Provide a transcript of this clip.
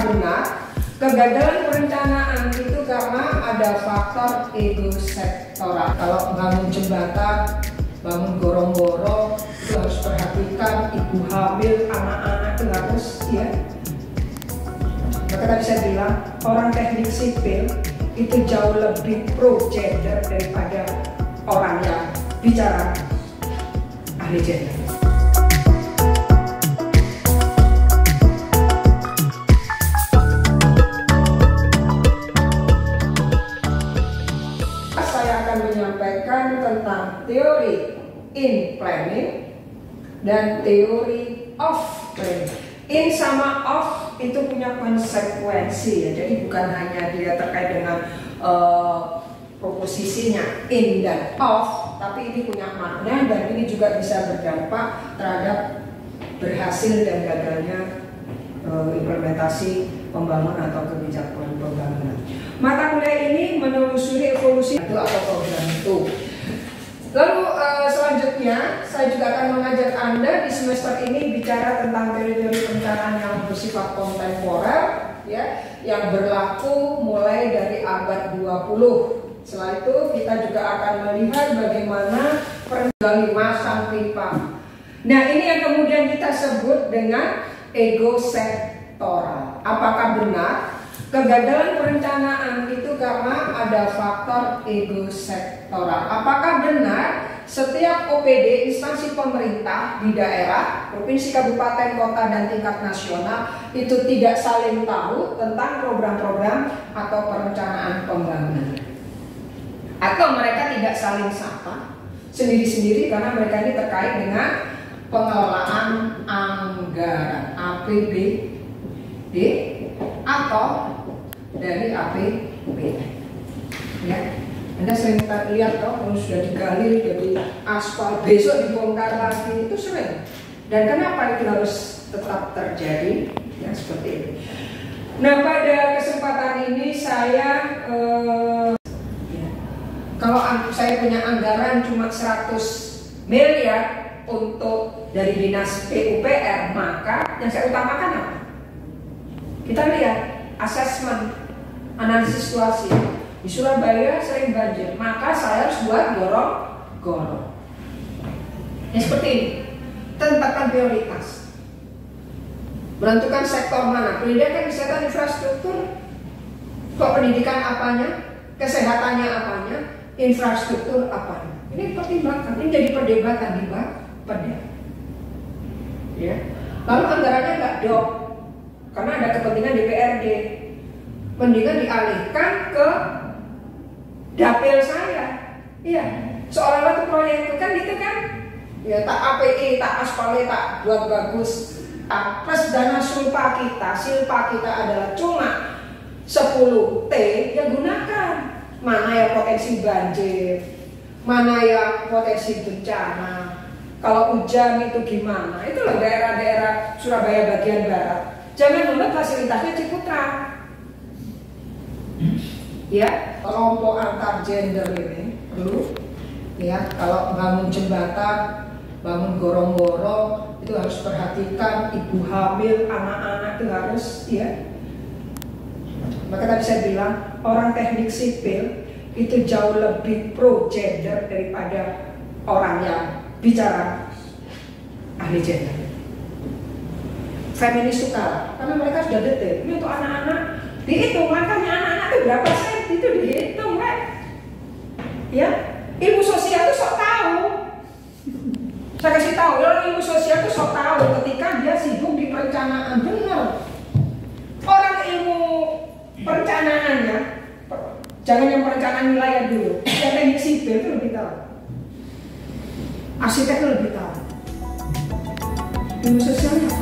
benar kegagalan perencanaan itu karena ada faktor ego sektoral. Kalau bangun jembatan, bangun gorong-gorong itu harus perhatikan ibu hamil, anak-anak itu harus ya. Maka tadi saya bilang orang teknik sipil itu jauh lebih pro gender daripada orang yang bicara ahli gender. Saya akan menyampaikan tentang teori in planning dan teori of planning. In sama off itu punya konsekuensi ya, jadi bukan hanya dia terkait dengan proposisinya in dan off, tapi ini punya makna dan ini juga bisa berdampak terhadap berhasil dan gagalnya implementasi pembangunan atau kebijakan pembangunan. Mata kuliah ini menelusuri evolusi itu atau program itu. Lalu selanjutnya saya juga akan mengajak Anda di semester ini bicara tentang teori-teori perencanaan yang bersifat kontemporer ya, yang berlaku mulai dari abad 20. Setelah itu kita juga akan melihat bagaimana perencanaan masang pipa. Nah, ini yang kemudian kita sebut dengan ego sektoral. Apakah benar kegagalan perencanaan itu karena ada faktor ego sektoral? Apakah benar setiap OPD instansi pemerintah di daerah, provinsi, kabupaten, kota, dan tingkat nasional itu tidak saling tahu tentang program-program atau perencanaan pembangunan? Atau mereka tidak saling sapa sendiri-sendiri karena mereka ini terkait dengan pengelolaan anggaran APBD atau dari APBD ya. Anda sering lihat kalau sudah digali jadi aspal besok dibongkar lagi, itu sering. Dan kenapa itu harus tetap terjadi ya, seperti ini. Nah, pada kesempatan ini saya kalau saya punya anggaran cuma 100 miliar untuk dari dinas PUPR, maka yang saya utamakan apa? Kita lihat asesmen, analisis situasi. Di Surabaya sering banjir, maka saya harus buat gorong-gorong. Ya seperti ini. Tentukan prioritas. Menentukan sektor mana? Pendidikan, kesehatan, infrastruktur. Kok pendidikan apanya? Kesehatannya apanya? Infrastruktur apanya? Ini pertimbangkan. Ini jadi perdebatan di Bapeda. Ya. Lalu anggarannya nggak dok, karena ada kepentingan DPRD. Pendidikan dialihkan ke dapil saya, iya. Seolah-olah itu proyek itu kan, ya tak API, tak aspal, tak buat bagus. Plus dana silpa kita adalah cuma 10 T, ya gunakan. Mana yang potensi banjir, mana yang potensi bencana. Kalau hujan itu gimana? Itu loh daerah-daerah Surabaya bagian barat. Jangan lupa fasilitasnya Ciputra. Ya, kelompok antar gender ini perlu ya, kalau bangun jembatan, bangun gorong-gorong itu harus perhatikan ibu hamil, anak-anak itu harus ya. Maka tadi saya bilang orang teknik sipil itu jauh lebih pro gender daripada orang yang bicara ahli gender. Feminis suka karena mereka sudah detail. Ini untuk anak-anak dihitung, makanya anak-anak itu berapa sen itu dihitung kan? Ya, ilmu sosial itu sok tahu. Saya kasih tahu, orang ilmu sosial itu sok tahu ketika dia sibuk di perencanaan. Benar. Orang ilmu perencanaannya, jangan yang perencanaan wilayah dulu. Yang teknik sipil itu lebih tahu. Arsitek itu lebih tahu. Ilmu sosialnya